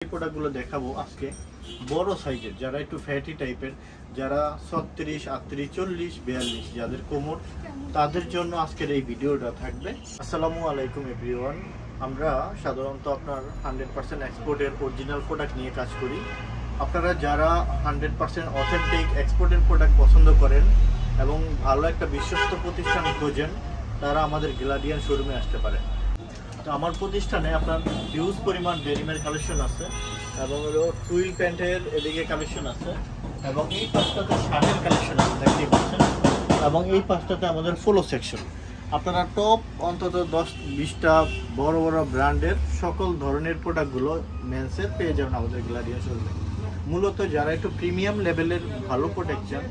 প্রোডাক্টগুলো দেখাবো আজকে বড় সাইজের, যারা একটু ফ্যাটি টাইপের, যারা 36, 38, 40, 42 যাদের কোমর, তাদের জন্য আজকের এই ভিডিওটা থাকবে। আসসালামু আলাইকুম এভরিওয়ান। আমরা সাধারণত আপনার 100% এক্সপোর্টের অরিজিনাল প্রোডাক্ট নিয়ে কাজ করি। আপনারা যারা 100% অথেন্টিক এক্সপোর্টের প্রোডাক্ট পছন্দ করেন এবং ভালো একটা বিশ্বস্ত প্রতিষ্ঠান খোঁজেন, তারা আমাদের গ্যালাডিয়ান শোরুমে আসতে পারেন। তো আমার প্রতিষ্ঠানে আপনার হিউজ পরিমাণ ডেনিমের কালেকশন আছে এবং হলো টুইল প্যান্টের এদিকে কালেকশন আছে এবং এই পাঁচটাতে শার্টের কালেকশন আছে দেখতেই পাচ্ছেন, এবং এই পাঁচটাতে আমাদের ফলো সেকশন। আপনারা টপ অন্তত 10-20টা বড় বড় ব্র্যান্ডের সকল ধরনের প্রোডাক্টগুলো মেন্সের পেয়ে যাবেন আমাদের গ্যালাডিয়ান শোরুমে। মূলত যারা একটু প্রিমিয়াম লেভেলের ভালো প্রোডাক্ট চান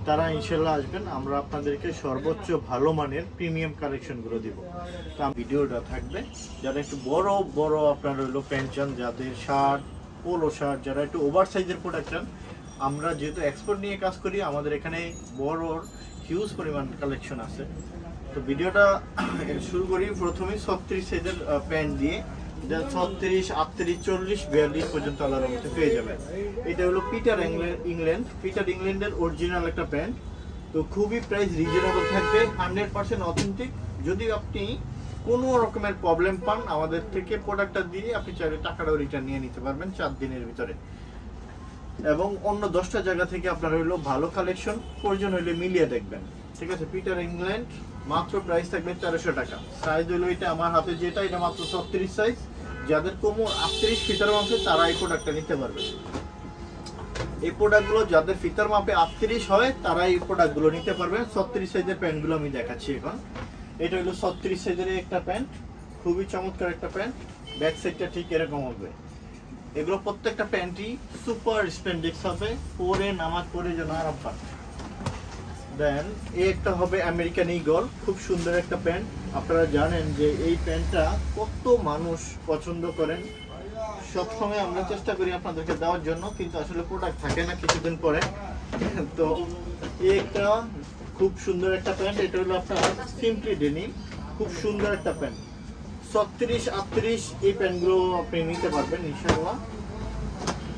তারা ইনশাল্লাহ আসবেন, আমরা আপনাদেরকে সর্বোচ্চ ভালো মানের প্রিমিয়াম কালেকশনগুলো দিব। তো ভিডিওটা থাকবে যারা একটু বড় বড় আপনার হলো প্যান্ট চান, যাদের শার্ট, পোলো শার্ট, যারা একটু ওভার সাইজের প্রোডাক্ট চান, আমরা যেহেতু এক্সপোর্ট নিয়ে কাজ করি আমাদের এখানে বড় হিউজ পরিমাণ কালেকশন আছে। তো ভিডিওটা শুরু করি প্রথমেই 36 সাইজের প্যান্ট দিয়ে, 36, 38, 40, 42 পর্যন্ত আলাদা মধ্যে পেয়ে যাবেন। এটা হলো পিটার ইংল্যান্ডের অরিজিনাল একটা প্যান্ট। তো খুবই প্রাইস রিজনেবল থাকবে, 100% অথেন্টিক। যদি আপনি কোনো রকমের প্রবলেম পান আমাদের থেকে প্রোডাক্টটা দিয়ে আপনি চাইলে টাকাটাও রিটার্ন নিয়ে নিতে পারবেন 4 দিনের ভিতরে। এবং অন্য 10টা জায়গা থেকে আপনার হইলো ভালো কালেকশন প্রয়োজন হইলে মিলিয়ে দেখবেন, ঠিক আছে। পিটার ইংল্যান্ড মাত্র প্রাইস থাকবে 1300 টাকা। সাইজ হলো এটা আমার হাতে যেটা, এটা মাত্র 36 সাইজ। যাদের কোমর 38 ফিতার মাপে তারা এই প্রোডাক্টটা নিতে পারবে। এই প্রোডাক্টগুলো যাদের ফিতার মাপে 38 হয় তারা এই প্রোডাক্টগুলো নিতে পারবেন। 36 সাইজের প্যান্টগুলো আমি দেখাচ্ছি এখন। এটা হলো 36 সাইজের একটা প্যান্ট, খুবই চমৎকার একটা প্যান্ট। ব্যাক সাইডটা ঠিক এরকম হবে। এগুলো প্রত্যেকটা প্যান্টই সুপার স্পেন্ডিক্স হবে, পরে নামাজ পড়ে যেন আরাম পান। দেন এই একটা হবে আমেরিকান ঈগল, খুব সুন্দর একটা প্যান্ট। আপনারা জানেন যে এই প্যান্টটা কত মানুষ পছন্দ করেন। সবসময় আমরা চেষ্টা করি আপনাদেরকে দেওয়ার জন্য, কিন্তু আসলে প্রোডাক্ট থাকে না কিছুদিন পরে। তো এই একটা খুব সুন্দর একটা প্যান্ট, এটা হলো আপনার সিম্পলি ডেনিম, খুব সুন্দর একটা প্যান্ট। 36, 38 এই প্যান্টগুলো আপনি নিতে পারবেন ইনশাআল্লাহ।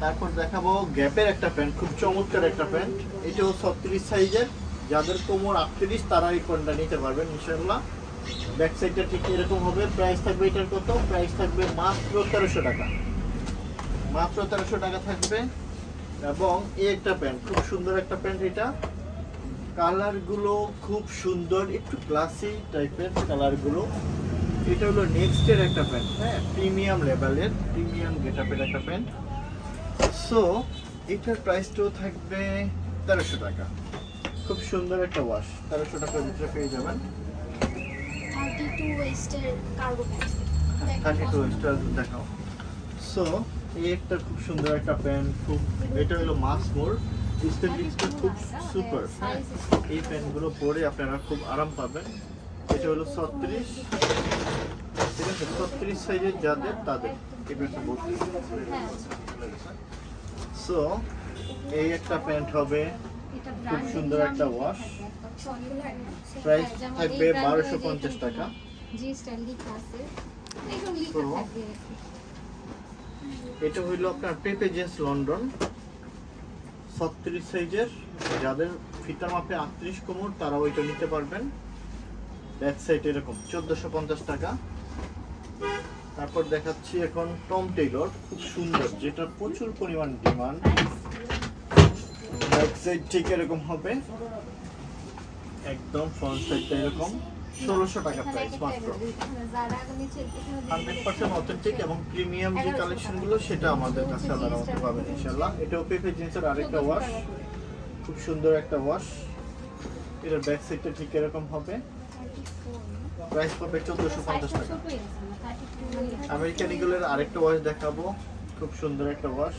তারপর দেখাবো গ্যাপের একটা প্যান্ট, খুব চমৎকার একটা প্যান্ট। এটাও 36 সাইজের, যাদের কোমর 38 তারা এই প্যান্টটা নিতে পারবেন ইনশাআল্লাহ। ব্যাক সাইডটা ঠিক এরকম হবে। প্রাইস থাকবে এটার কত? প্রাইস থাকবে মাত্র 1300 টাকা। মাত্র 1300 টাকা থাকবে। এবং এই একটা প্যান্ট, খুব সুন্দর একটা প্যান্ট। এটা কালারগুলো খুব সুন্দর, একটু ক্লাসি টাইপের কালারগুলো। এটা হলো নেক্সটের একটা প্যান্ট, হ্যাঁ, প্রিমিয়াম লেভেলের, প্রিমিয়াম গেটআপের একটা প্যান্ট। সো এটার প্রাইসটাও থাকবে 1300 টাকা। খুব সুন্দর একটা ওয়াশ, 1300 টাকার ভিতরে পেয়ে যাবেন। 32 ওয়েস্টার কার্গো প্যান্ট, 32 ওয়েস্টার দেখাও। সো এই একটা খুব সুন্দর একটা প্যান্ট, খুব, এটা হলো মাস মোর স্টেপলিংসটা খুব সুপার। এই প্যান্টগুলো পরে আপনারা খুব আরাম পাবেন। এটা হলো 36, ঠিক আছে, 36 সাইজের যাদের তাদের এই প্যান্টটা বলতে। সো এই একটা প্যান্ট হবে, খুব সুন্দর একটা ওয়াশ। প্রাইস থাকবে 1250 টাকা। এটা হইলো আপনার পেপে জিন্স লন্ডন, 36 সাইজের, যাদের ফিতার মাপে 38 কোমর তারা ওইটা নিতে পারবেন। ব্যাক সাইড এরকম 1450 টাকা। তারপর দেখাচ্ছি এখন টম টেইলর, খুব সুন্দর, যেটা প্রচুর পরিমাণ ডিমান্ড। ব্যাক সাইড ঠিক এরকম হবে, একদম ফ্রন্ট সাইডটা এরকম। 1600 টাকা প্রাইস মাত্র। 100% অথেন্টিক এবং প্রিমিয়াম যে কালেকশনগুলো সেটা আমাদের কাছে আলাদা মতো পাবেন ইনশাআল্লাহ। এটাও পেপে জিন্সের আরেকটা ওয়াশ, খুব সুন্দর একটা ওয়াশ। এটার ব্যাক সাইডটা ঠিক এরকম হবে। প্রাইস পাবে 1450 টাকা। আমেরিকান ঈগলের আরেকটা ওয়াশ দেখাবো, খুব সুন্দর একটা ওয়াশ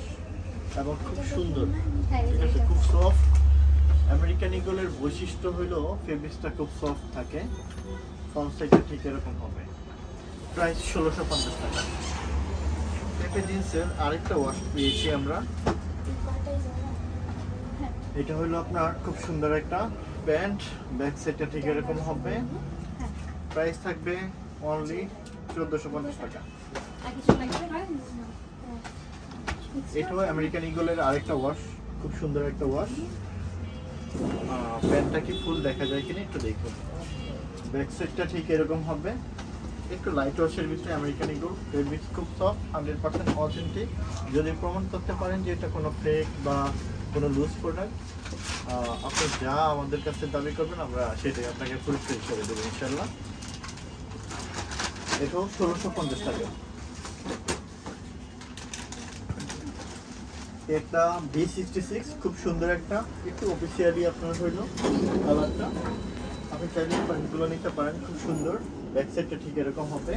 এবং খুব সুন্দর, ঠিক আছে, খুব সফট। আমেরিকান ঈগলের বৈশিষ্ট্য হলো ফেব্রিক্সটা খুব সফট থাকে। ফ্রন্ট সাইডটা ঠিক এরকম হবে। প্রাইস 1650 টাকা। পেপে জিন্সের আরেকটা ওয়াশ পেয়েছি আমরা, এটা হলো আপনার খুব সুন্দর একটা প্যান্ট। ব্যাক সাইডটা ঠিক এরকম হবে। প্রাইস থাকবে অনলি 1450 টাকা। এটাও আমেরিকান ইগলের আরেকটা ওয়াশ, খুব সুন্দর একটা ওয়াশ। প্যান্টটা কি ফুল দেখা যায় কিনা একটু দেখুন। ব্যাক সাইডটা ঠিক এরকম হবে, একটু লাইট ওয়াশের ভিতরে আমেরিকান ইগল। ফেব্রিক খুব সফট, 100% অথেন্টিক। যদি প্রমাণ করতে পারেন যে এটা কোনো ফেক বা কোনো লুজ প্রোডাক্ট, আপনি যা আমাদের কাছে দাবি করবেন আমরা সেটাই আপনাকে ফুলফিল করে দেবো ইনশাল্লাহ। এটাও 1650 টাকা। একটা B66 খুব সুন্দর একটা, একটু অফিসিয়ালি আপনার হইল কালারটা। আপনি চাইলে প্যান্টগুলো নিতে পারেন, খুব সুন্দর। ব্যাক সাইডটা ঠিক এরকম হবে,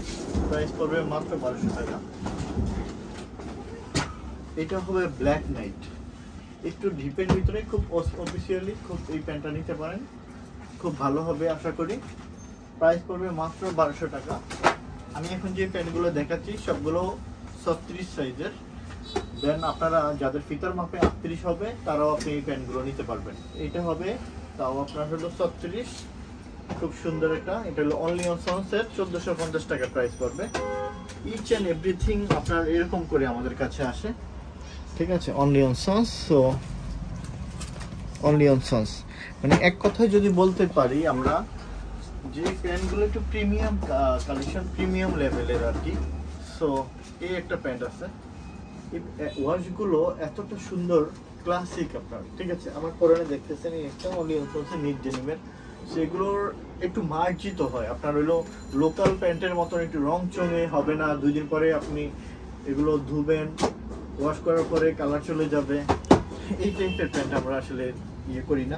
প্রাইস পড়বে মাত্র 1200 টাকা। এটা হবে ব্ল্যাক নাইট, একটু ডিপের ভিতরে, খুব অফিসিয়ালি খুব এই প্যান্টটা নিতে পারেন, খুব ভালো হবে আশা করি। প্রাইস পড়বে মাত্র 1200 টাকা। আমি এখন যে প্যান্টগুলো দেখাচ্ছি সবগুলো 36 সাইজের। দেন আপনারা যাদের ফিতার মাপে 38 হবে তারাও আপনি এই প্যান্টগুলো নিতে পারবেন। এটা হবে তাও আপনার হলো 36, খুব সুন্দর একটা। এটা হলো অনলি অন সানসেট, 1450 টাকা প্রাইস পড়বে। ইচ অ্যান্ড এভরিথিং আপনার এরকম করে আমাদের কাছে আসে, ঠিক আছে। Only on sons, so only on sons মানে এক কথায় যদি বলতে পারি আমরা যে প্যান্টগুলো একটু প্রিমিয়াম কালেকশন, প্রিমিয়াম লেভেলের আর কি। সো এই একটা প্যান্ট আছে, এই ওয়াশগুলো এতটা সুন্দর, ক্লাসিক আপনার, ঠিক আছে। আমার পরনে দেখতেছেন এই একটা অনলি অন সানসের নিট ডেনিমের, সেগুলোর একটু মার্জিত হয় আপনার হইলো লোকাল প্যান্টের মতন একটু রং চঙে হবে না। 2 দিন পরে আপনি এগুলো ধুবেন, ওয়াশ করার পরে কালার চলে যাবে, এই টাইপের প্যান্ট আমরা আসলে ইয়ে করি না।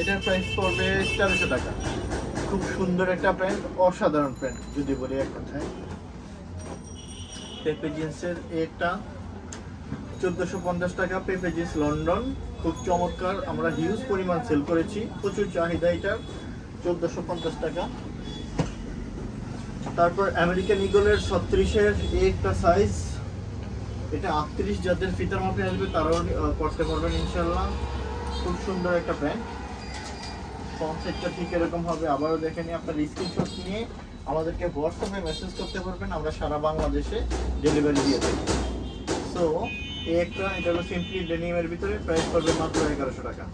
এটার প্রাইস পড়বে 1300 টাকা। খুব সুন্দর একটা প্যান্ট, অসাধারণ প্যান্ট যদি বলি এক কথায়। পেপে জিন্সের একটা 1450 টাকা। পেপে জিন্স লন্ডন, খুব চমৎকার, আমরা হিউজ পরিমাণ সেল করেছি, প্রচুর চাহিদা এটার, 1450 টাকা। তারপর আমেরিকান ইগলের 36-এর একটা সাইজ, এটা 38 যাদের ফিতার মাপে আসবে তারাও করতে পারবেন ইনশাল্লাহ। খুব সুন্দর একটা প্যান্ট, ফ্রন্ট সাইডটা ঠিক এরকম হবে। আবারও দেখে নিয়ে আপনার স্ক্রিনশট নিয়ে আমাদেরকে হোয়াটসঅ্যাপে মেসেজ করতে পারবেন, আমরা সারা বাংলাদেশে ডেলিভারি দিয়ে দেবো। সো এটা হলো সিম্পলি ডেনিমের ভিতরে, প্রাইস পড়বে মাত্র 1100 টাকা,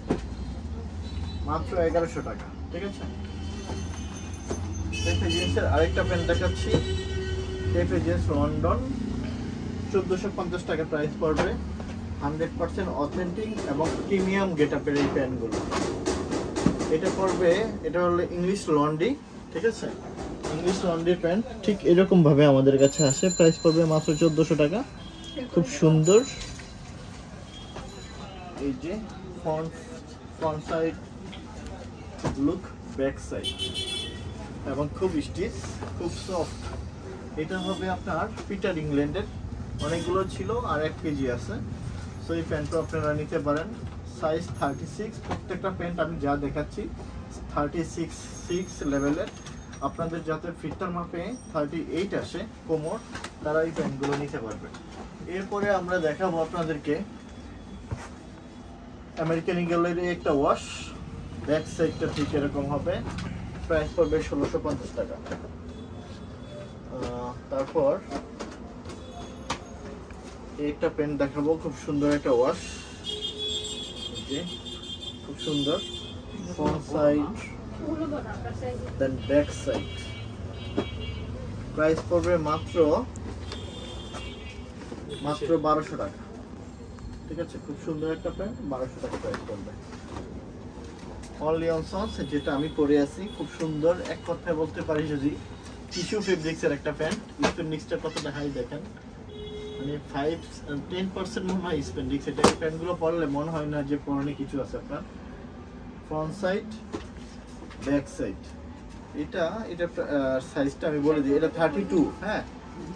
মাত্র 1100 টাকা, ঠিক আছে। পেপে জিন্সের আরেকটা প্যান্ট দেখাচ্ছি, পেপে জিন্স লন্ডন, 1450 টাকা প্রাইস পড়বে। 100% অথেন্টিক এবং প্রিমিয়াম গেটআপের এই প্যান্টগুলো। এটা পড়বে, এটা হলো ইংলিশ লন্ড্রি, ঠিক আছে। ইংলিশ লন্ড্রি প্যান্ট ঠিক এরকম ভাবে আমাদের কাছে আসে, প্রাইস পড়বে মাত্র 1400 টাকা। খুব সুন্দর, এই যে front side look, back side এবং খুব স্টিচ, খুব সফট। এটা হবে আপনার পিটার ইংল্যান্ডের, অনেকগুলো ছিল আর 1 কেজি আছে। সো এই প্যান্টটা আপনারা নিতে পারেন, সাইজ 36। প্রত্যেকটা প্যান্ট আমি যা দেখাচ্ছি 36 লেভেলের। আপনাদের যাতে ফিটার মাপে 38 আসে কোমর, তারা এই প্যান্টগুলো নিতে পারবে। এরপরে আমরা দেখাবো আপনাদেরকে আমেরিকান ইগলের একটা ওয়াশ, ব্যাক সাইডটা ঠিক এরকম হবে, প্রাইস পড়বে 1650 টাকা। তারপর একটা প্যান্ট দেখাবো, খুব সুন্দর একটা ওয়াশ, খুব সুন্দর, front side then back side. Price পড়বে মাত্র 1200 টাকা, ঠিক আছে। খুব সুন্দর একটা প্যান্ট, 1200 টাকা প্রাইস পড়বে। অনলি অন সন্স, যেটা আমি পরে আছি, খুব সুন্দর। এক কথায় বলতে পারি যদি টিস্যু ফেব্রিক্সের একটা প্যান্ট, স্পেন্ডিক্সটা কতটা হাই দেখেন, মানে 5-10% মনে হয় স্পেন্ডিক্স। এটা এই প্যান্টগুলো পরলে মনে হয় না যে পরনে কিছু আছে আপনার। ফ্রন্ট সাইড, ব্যাক সাইড, এটা সাইজটা আমি বলে দিই, এটা 32, হ্যাঁ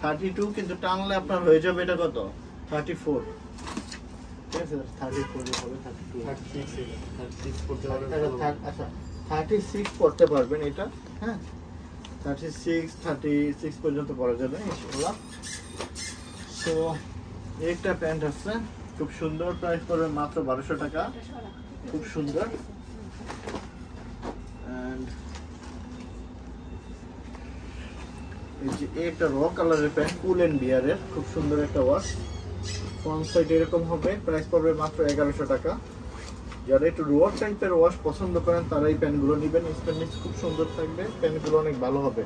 32, কিন্তু টানলে আপনার হয়ে যাবে এটা কত 34, ঠিক আছে। 34 হবে, 32, 36 পড়তে পারবেন। আচ্ছা 36 পড়তে পারবেন এটা, হ্যাঁ 36 পর্যন্ত পরা যাবে ইনশাআল্লাহ। সো একটা প্যান্ট আছে খুব সুন্দর, প্রাইস পড়বে মাত্র 1200 টাকা, খুব সুন্দর। এই যে একটা র কালারের প্যান্ট, কুল এন্ড বিয়ারের, খুব সুন্দর একটা ওয়াশ, ফ্রন্ট সাইড এরকম হবে, প্রাইস পড়বে মাত্র 1100 টাকা। যারা একটু রোয়ার টাইপের ওয়াশ পছন্দ করেন তারা এই প্যান্টগুলো নেবেন, স্পেন্ডিস খুব সুন্দর থাকবে, প্যান্টগুলো অনেক ভালো হবে।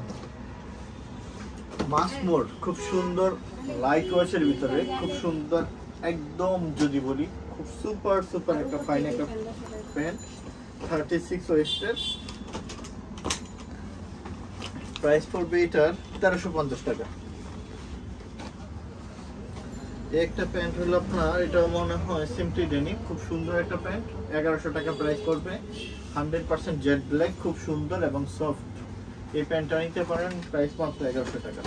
মাসমোড খুব সুন্দর লাইট ওয়াশের ভিতরে, খুব সুন্দর একদম যদি বলি খুব সুপার একটা ফাইন একটা প্যান্ট 36 ওয়েস্টের। প্রাইস পড়বে এটার 1350 টাকা। একটা প্যান্ট হলো আপনার, এটা মনে হয় সিম্পলি ডেনিম, খুব সুন্দর একটা প্যান্ট, 1100 টাকা প্রাইস পড়বে। 100% জেড ব্ল্যাক, খুব সুন্দর এবং সফট। এই প্যান্টটা নিতে পারেন, প্রাইস মাত্র 1100 টাকা।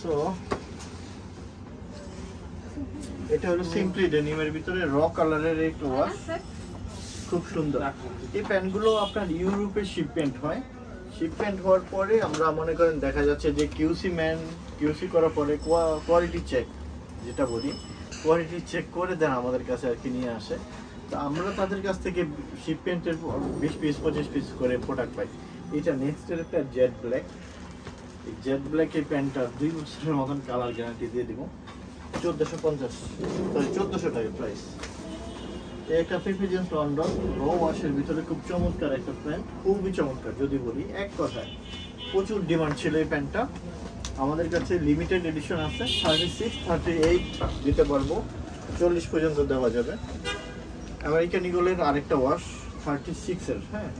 সো এটা হলো সিম্পলি ডেনিমের ভিতরে র কালারের একটা ওয়াশ, খুব সুন্দর। এই প্যান্টগুলো আপনার ইউরোপে শিপমেন্ট হয়, শিপমেন্ট হওয়ার পরে আমরা মনে করেন দেখা যাচ্ছে যে কিউসি করার পরে কোয়ালিটি চেক যেটা বলি, কোয়ালিটি চেক করে দেন আমাদের কাছে আর কি নিয়ে আসে। তো আমরা তাদের কাছ থেকে শিপমেন্টের 20 পিস 25 পিস করে প্রোডাক্ট পাই। এটা নেক্সটের একটা জেড ব্ল্যাক, এই জেড ব্ল্যাক এই প্যান্টটা 2 বছরের মতন কালার গ্যারান্টি দিয়ে দিব। 1450 টাকা প্রাইস। একটা পিপি জিন্স লন্ডন র ওয়াশের ভিতরে খুব চমৎকার একটা প্যান্ট, খুবই চমৎকার যদি বলি এক কথায়। প্রচুর ডিমান্ড ছিল এই প্যান্টটা, আমাদের কাছে লিমিটেড এডিশন আছে। 36 38 দিতে পারবো, 40 পর্যন্ত দেওয়া যাবে। আমেরিকান ইগলের আরেকটা ওয়াশ 36 এর, হ্যাঁ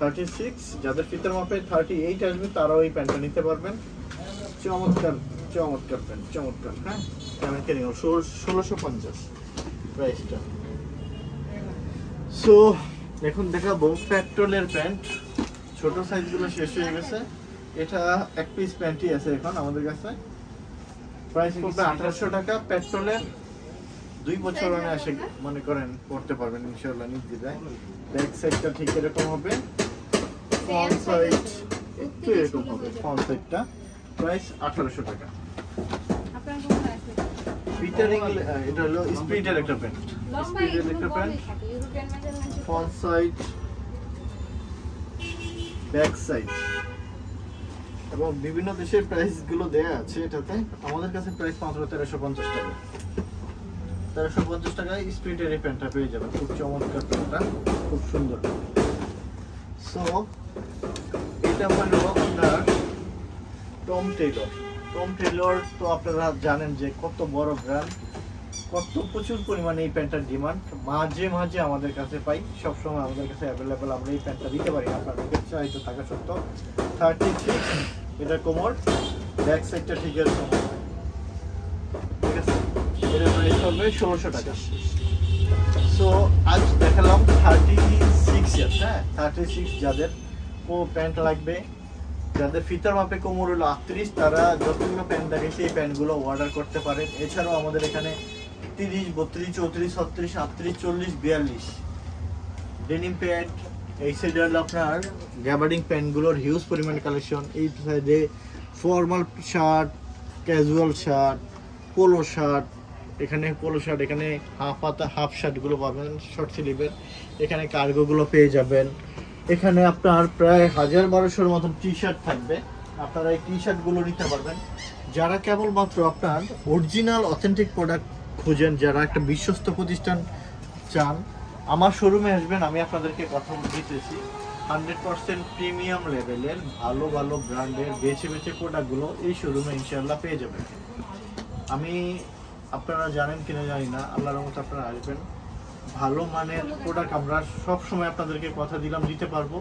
36, যাদের ফিতার মাপে 38 আসবে তারাও এই প্যান্টটা নিতে পারবেন। চমৎকার প্যান্ট, চমৎকার। হ্যাঁ আমেরিকান ইগল 1650 প্রাইসটা। সো এখন দেখাবো পেট্রোলের প্যান্ট, ছোট সাইজগুলো শেষ হয়ে গেছে। এটা এক পিস প্যান্টই আছে এখন আমাদের কাছে, প্রাইস পড়বে 1800 টাকা। পেট্রোলের 2 বছর আসে মনে করেন পড়তে পারবেন ইনশাআল্লাহ নির্দ্বিধায়। ব্যাক সাইডটা ঠিক এরকম হবে, ফ্রন্ট সাইড একটু এরকম হবে। ফ্রন্ট সাইডটা প্রাইস 1800 টাকা। এটা হলো স্পিডের একটা প্যান্ট, স্পিডের একটা pant, front side back side এবং বিভিন্ন দেশের প্রাইস গুলো দেয়া আছে এটাতে। আমাদের কাছে প্রাইস মাত্র 1350 টাকা। 1350 টাকায় স্পিডের এই প্যান্টটা পেয়ে যাবেন, খুব চমৎকার প্যান্টটা, খুব সুন্দর। সো এটা হলো আপনার টম টেইলর। তো আপনারা জানেন যে কত বড় ব্র্যান্ড, কত প্রচুর পরিমাণে এই প্যান্টটার ডিমান্ড। মাঝে মাঝে আমাদের কাছে পাই, সবসময় আমাদের কাছে অ্যাভেলেবেল আমরা এই প্যান্টটা দিতে পারি আপনাদের চাইতে থাকা সত্ত্বেও। 36 এটা কোমর, ব্যাক সাইডটা ঠিক এরকম, ঠিক আছে। এর প্রাইস হবে 1600 টাকা। সো আজ দেখালাম 36 ইয়ার, হ্যাঁ 36 যাদের প্যান্ট লাগবে, যাদের ফিতার মাপে কোমর হলো 38, তারা যতগুলো প্যান্ট দেখে সেই প্যান্টগুলো অর্ডার করতে পারেন। এছাড়াও আমাদের এখানে 30, 32, 34, 36, 38, 40, 42 ডেনিম প্যান্ট। এই সাইডে হলো আপনার গ্যাবার্ডিং প্যান্টগুলোর হিউজ পরিমাণ কালেকশন। এই সাইডে formal shirt, casual shirt, polo shirt, এখানে পোলো শার্ট, এখানে হাফ শার্টগুলো পাবেন শর্ট স্লিভের, এখানে কার্গোগুলো পেয়ে যাবেন। এখানে আপনার প্রায় 1000-1200 মতন টি শার্ট থাকবে, আপনারা এই টি শার্টগুলো নিতে পারবেন। যারা কেবলমাত্র আপনার অরিজিনাল অথেন্টিক প্রোডাক্ট খুঁজেন, যারা একটা বিশ্বস্ত প্রতিষ্ঠান চান, আমার শোরুমে আসবেন। আমি আপনাদেরকে কথা দিতেছি 100% প্রিমিয়াম লেভেলের ভালো ভালো ব্র্যান্ডের বেছে প্রোডাক্টগুলো এই শোরুমে ইনশাআল্লাহ পেয়ে যাবেন। আমি আপনারা জানেন কিনা জানি না, আল্লাহর রহমতে আপনারা আসবেন। ভালো মানের প্রোডাক্ট আমরা সব সময় আপনাদেরকে কথা দিলাম দিতে পারবো।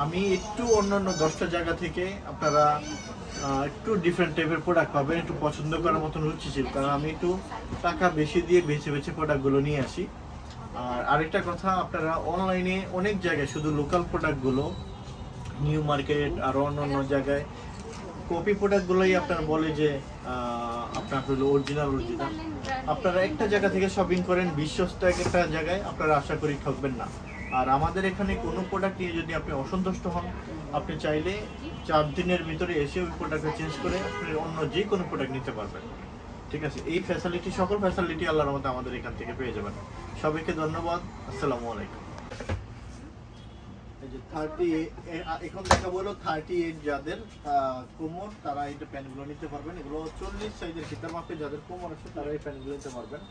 আমি একটু অন্যান্য 10টা জায়গা থেকে আপনারা একটু ডিফারেন্ট টাইপের প্রোডাক্ট পাবেন, একটু পছন্দ করার মতন রুচিশীল, কারণ আমি একটু টাকা বেশি দিয়ে বেছে প্রোডাক্টগুলো নিয়ে আসি। আর আরেকটা কথা, আপনারা অনলাইনে অনেক জায়গায় শুধু লোকাল প্রোডাক্টগুলো, নিউ মার্কেট আর অন্য জায়গায় কপি প্রোডাক্টগুলোই আপনারা বলে যে আপনার হলো অরিজিনাল। আপনারা একটা জায়গা থেকে শপিং করেন, বিশ্বস্ত একটা জায়গায়, আপনারা আশা করি ঠকবেন না। আর আমাদের এখানে কোনো প্রোডাক্ট নিয়ে যদি আপনি অসন্তুষ্ট হন, আপনি চাইলে 4 দিনের ভিতরে এসে ওই প্রোডাক্টটা চেঞ্জ করে আপনি অন্য যে কোনো প্রোডাক্ট নিতে পারবেন, ঠিক আছে। এই ফ্যাসিলিটি, সকল ফ্যাসিলিটি আল্লাহর মধ্যে আমাদের এখান থেকে পেয়ে যাবেন। সবাইকে ধন্যবাদ, আসসালামু আলাইকুম। এই যে 30 এখন দেখাবো হলো 38 যাদের কোমর তারা এই প্যান্টগুলো নিতে পারবেন। এগুলো 40 সাইজের ফিতার মাপে যাদের কোমর আছে তারা এই প্যান্টগুলো নিতে পারবেন।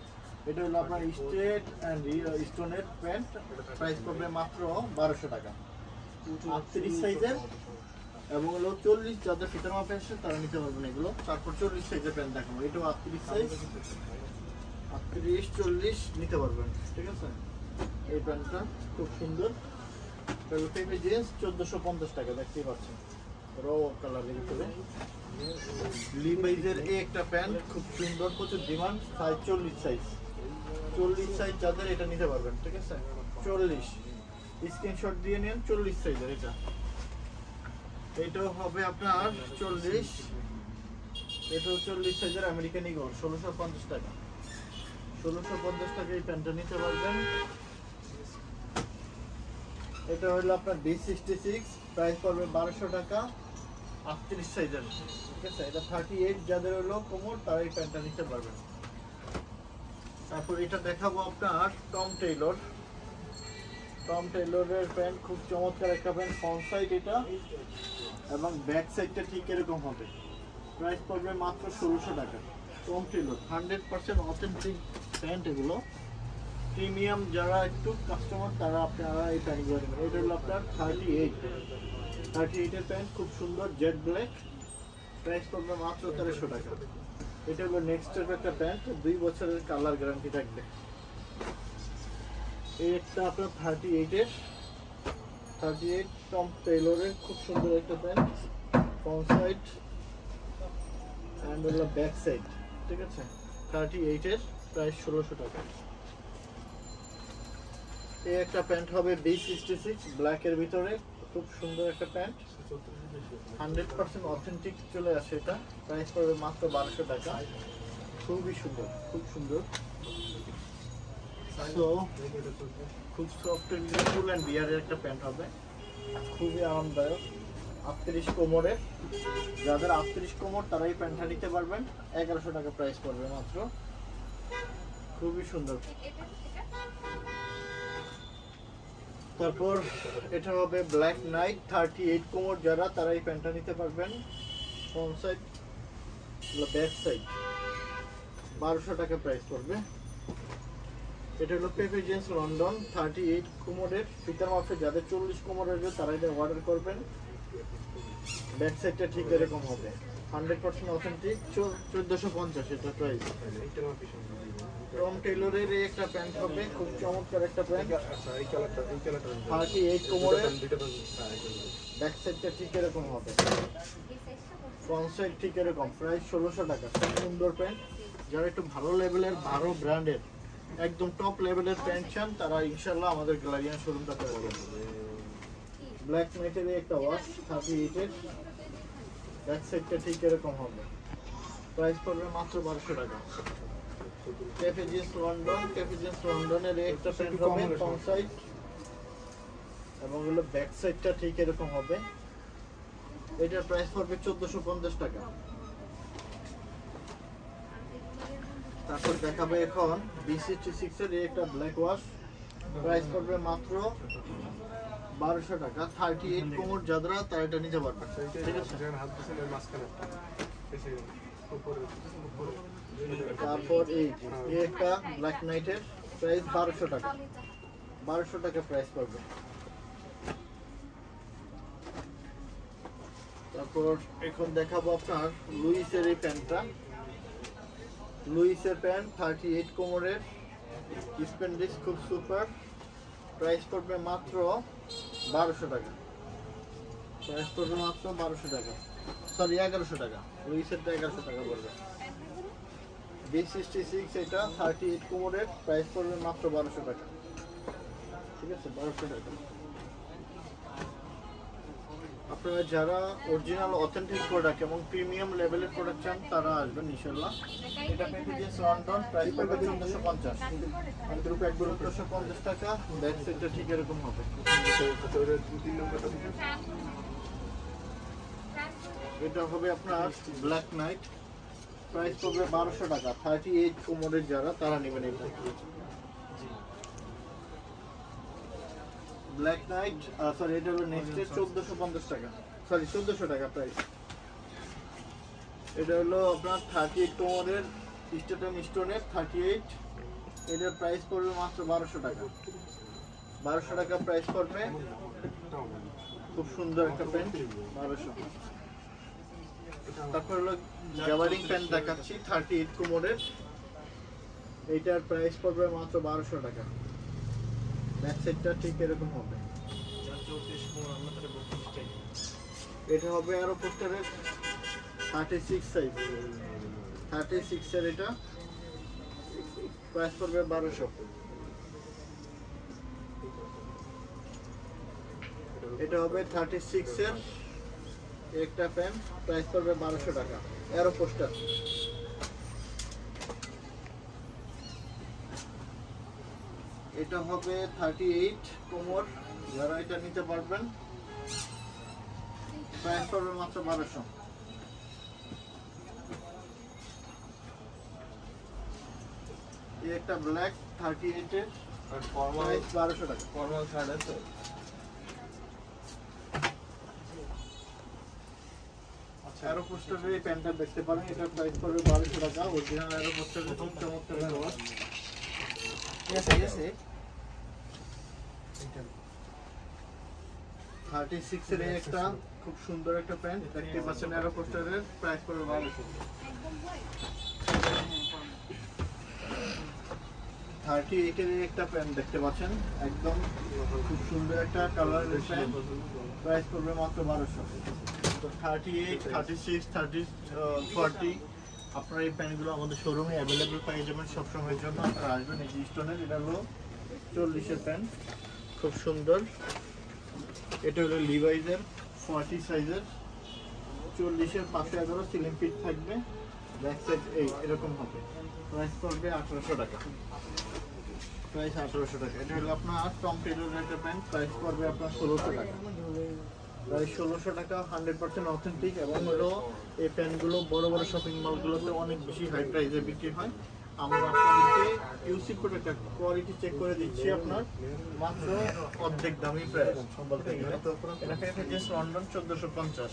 এটা হলো আপনার স্ট্রেট অ্যান্ড স্টোনের প্যান্ট, প্রাইস পড়বে মাত্র 1200 টাকা। 38 সাইজের এবং হলো 40 যাদের ফিতার মাপে আছে তারা নিতে পারবেন এগুলো। তারপর 40 সাইজের প্যান্ট দেখাবো, এটাও 38 সাইজ, 38 40 নিতে পারবেন। ঠিক আছে, এই প্যান্টটা খুব সুন্দর, পেপি জিন্স 1450 টাকা, দেখতেই পাচ্ছেন র কালারের ভিতরে। লিভাইজের এই একটা প্যান্ট খুব সুন্দর, প্রচুর ডিমান্ড, সাইজ 40 সাইজ, 40 সাইজ যাদের এটা নিতে পারবেন। ঠিক আছে, 40 স্ক্রিনশট দিয়ে নেন, 40 সাইজের এটা। এটাও হবে আপনার 40, এটাও 40 সাইজের আমেরিকান ইগল, 1650 টাকা, 1650 টাকা এই প্যান্টটা নিতে পারবেন। এটা হলো আপনার B66, প্রাইস পড়বে 1200 টাকা, 38 সাইজের। ঠিক আছে, এটা 38 যাদের হলো কোমর তারা এই প্যান্টটা নিতে পারবেন। তারপর এটা দেখাবো আপনার টম টেইলরের প্যান্ট, খুব চমৎকার একটা প্যান্ট, ফ্রন্ট সাইড এটা এবং ব্যাক সাইডটা ঠিক এরকম হবে, প্রাইস পড়বে মাত্র 1600 টাকা। টম টেইলর 100% অথেন্টিক প্যান্ট, এগুলো প্রিমিয়াম যারা একটু কাস্টমার তারা আপনারা এই প্যান্টগুলো নেবেন। এটা হলো আপনার 38 এর প্যান্ট, খুব সুন্দর জেড ব্ল্যাক, প্রাইস পড়বে মাত্র 1300 টাকা। এটা হলো নেক্সটের একটা প্যান্ট, 2 বছরের কালার গ্যারান্টি থাকবে। এই একটা আপনার 38 টম টেইলরের খুব সুন্দর একটা প্যান্ট, ফ্রন্ট সাইড অ্যান্ড হলো ব্যাক সাইড। ঠিক আছে, 38 এর প্রাইস 1600 টাকা। এই একটা প্যান্ট হবে B66 ব্ল্যাকের ভিতরে, খুব সুন্দর একটা প্যান্ট, 100% অথেন্টিক চলে আসে এটা, প্রাইস পড়বে মাত্র 1200 টাকা। খুবই সুন্দর, খুব সুন্দর। সো খুব সফট ফুল অ্যান্ড বিয়ারের একটা প্যান্ট হবে, খুবই আরামদায়ক, 38 কোমরের, যাদের 38 কোমর তারা এই প্যান্টটা নিতে পারবেন। 1100 টাকা প্রাইস পড়বে মাত্র, খুবই সুন্দর। তারপর এটা হবে ব্ল্যাক নাইট, 38 কোমর যারা তারা এই প্যান্টটা নিতে পারবেন। ফ্রন্ট সাইড ব্যাক সাইড, 1200 টাকা প্রাইস পড়বে। এটা হলো পেপি জিন্স লন্ডন, 38 কোমরের ফিতার মাপে, যাদের 40 কোমর রয়েছে তারা এটা অর্ডার করবেন। ব্যাক সাইডটা ঠিক এরকম হবে, 100% অথেন্টিক, 1450 এটা প্রাইস। টম টেইলরের এই একটা প্যান্ট হবে, খুব চমৎকার একটা প্যান্ট, 38 কোমরের, ব্যাক সাইডটা ঠিক এরকম হবে, ফ্রন্ট সাইড ঠিক এরকম, প্রাইস 1600 টাকা। খুব সুন্দর প্যান্ট, যারা একটু ভালো লেভেলের ভালো ব্র্যান্ডের একদম টপ লেভেলের প্যান্ট চান তারা ইনশাল্লাহ আমাদের গ্যালারিয়ান শোরুমটা পাবেন। ব্ল্যাক নাইটের একটা ওয়াশ, 38 এর, ব্যাক সাইডটা ঠিক এরকম হবে, প্রাইস পড়বে মাত্র 1200 টাকা। পেপি জিন্স লন্ডনের একটা প্যান্ট হবে, ফ্রন্ট সাইড এবং হলো ব্যাক সাইডটা ঠিক এরকম হবে, এটার প্রাইস পড়বে 1450 টাকা। তারপর দেখাবে এখন B66 এর একটা ব্ল্যাক ওয়াশ, প্রাইস পড়বে মাত্র 1200 টাকা। 38 কোমর যাদরা তারা এটা নিতে পারবে। ঠিক আছে, তারপর এই একটা ব্ল্যাক নাইটের প্রাইস 1200 টাকা, 1200 টাকা প্রাইস পড়বে। তারপর এখন দেখাবো আপনার লুইসের এই প্যান্টটা, লুইসের প্যান্ট 38 কোমরের স্পেন্ডিস, খুব সুপার, প্রাইস পড়বে মাত্র 1200 টাকা, প্রাইস পড়বে মাত্র 1200 টাকা, সরি 1100 টাকা, লুইসেরটা 1100 টাকা পড়বে। B66 এটা 38 কোমরের, প্রাইস পড়বে মাত্র 1200 টাকা। ঠিক আছে, 1200 টাকা। আপনারা যারা অরিজিনাল অথেন্টিক প্রোডাক্ট এবং প্রিমিয়াম লেভেলের প্রোডাক্ট চান তারা আসবেন ইনশাআল্লাহ। এটা পেপি জিন্স লন্ডন, প্রাইস পড়বে 1450, 1450 টাকা, ব্যাক সাইডটা ঠিক এরকম হবে। এটা হবে আপনার ব্ল্যাক নাইট, প্রাইস পড়বে 1200 টাকা, 38 কোমরের যারা তারা নেবেন এটা। ব্ল্যাক নাইট সরি এটা হলো নেক্সটের 1450 টাকা, সরি 1400 টাকা প্রাইস। এটা হলো আপনার 38 কোমরের স্টেটন স্টোনের 38, এটার প্রাইস পড়বে মাত্র 1200 টাকা। 1200 টাকা প্রাইস পড়বে, খুব সুন্দর একটা প্যান্ট 1200। তারপর হলো গ্যাবার্ডিং প্যান্ট দেখাচ্ছি 38 কোমরের, এইটার প্রাইস পড়বে মাত্র 1200 টাকা। ব্যাক সাইডটা ঠিক এরকম হবে, এটা হবে আরো পোস্টারের 36 সাইজ, 36 এর এটা প্রাইস পড়বে 1200। এটা হবে 36 এর একটা প্যান্ট, প্রাইস পড়বে 1200 টাকা, এরো পোস্টার। এটা হবে 38 কোমর, যারা এটা নিতে পারবেন প্রাইস পড়বে মাত্র 1200। এই একটা ব্ল্যাক 38 এর আর ফর্মাল প্রাইস 1200 টাকা। ফর্মাল শার্ট আছে? অ্যারো পোস্টারের এই প্যান্টটা দেখতে পারেন, এটার প্রাইস পড়বে 1200 টাকা। অরিজিনাল অ্যারো পোস্টারের খুব চমৎকার কালার। ঠিক আছে। 36 এর এই একটা খুব সুন্দর একটা প্যান্ট দেখতে পাচ্ছেন, অ্যারো পোস্টারের প্রাইস পড়বে 1200। 38 এর এই একটা প্যান্ট দেখতে পাচ্ছেন, একদম খুব সুন্দর একটা কালারের প্যান্ট, প্রাইস পড়বে মাত্র 1200। তো 38, 36, 30, 40 আপনারা এই প্যান্টগুলো আমাদের শোরুমে অ্যাভেলেবেল পেয়ে যাবেন সবসময়ের জন্য। আপনারা আসবেন, এই স্টোনের এটা হলো 40 এর প্যান্ট, খুব সুন্দর। এটা হলো লিভাইজের 40 সাইজের, 40 এর 511 সিলিং ফিট থাকবে, ব্যাক সাইড এই এরকম হবে, প্রাইস পড়বে 1800 টাকা। প্রাইস 1800 টাকা। এটা হলো আপনার টম টেলরের একটা প্যান্ট, প্রাইস পড়বে আপনার 1600 টাকা। প্রায় 1600 টাকা, 100% অথেন্টিক। এবং হলো এই প্যান্টগুলো বড় বড় শপিং মলগুলোতে অনেক বেশি হাই প্রাইসে বিক্রি হয়। আমরা আপনাদেরকে ইউসি প্রোডাক্টটা কোয়ালিটি চেক করে দিচ্ছি আপনার মাত্র অর্ধেক দামি প্রাইস বলতে গেলে। এটা পেয়েছে লন্ডন 1450।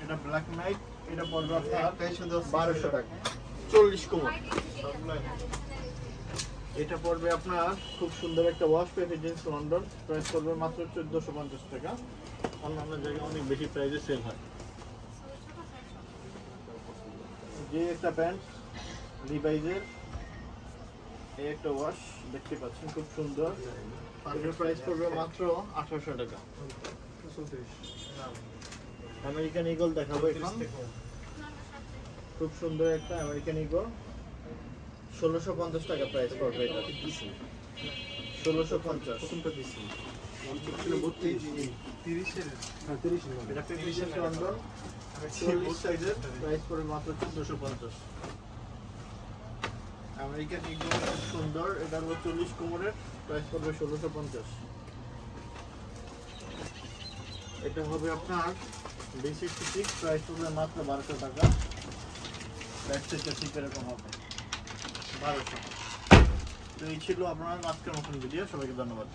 এটা ব্ল্যাক নাইট, এটা পড়বে আপনার 1200 টাকা, 40 কোমর। এটা পড়বে আপনার খুব সুন্দর একটা ওয়াশ পেয়েছে জিন্স লন্ডন, প্রাইস পড়বে মাত্র 1450 টাকা। অন্যান্য জায়গায় অনেক বেশি প্রাইসে সেল হয়। যে একটা প্যান্ট লিভাইজের এই একটা ওয়াশ দেখতে পাচ্ছেন, খুব সুন্দর। এটার প্রাইস পড়বে মাত্র 1800 টাকা। আমেরিকান ইগল দেখাবো এখন, খুব সুন্দর একটা আমেরিকান ইগল, 1650 টাকা প্রাইস পড়বে এটা। 1650। এটা 50 লন্ডন 40 সাইজের, প্রাইস পড়বে মাত্র 1450। আমেরিকান ইগল খুব সুন্দর, এটা হলো 40 কোমরের, প্রাইস পড়বে 1650। এটা হবে আপনার B66, প্রাইস পড়বে মাত্র 1200 টাকা। ব্যাক সাইডটা ঠিক এরকম হবে, 1200। তো এই ছিল আপনার আজকের নতুন ভিডিও, সবাইকে ধন্যবাদ।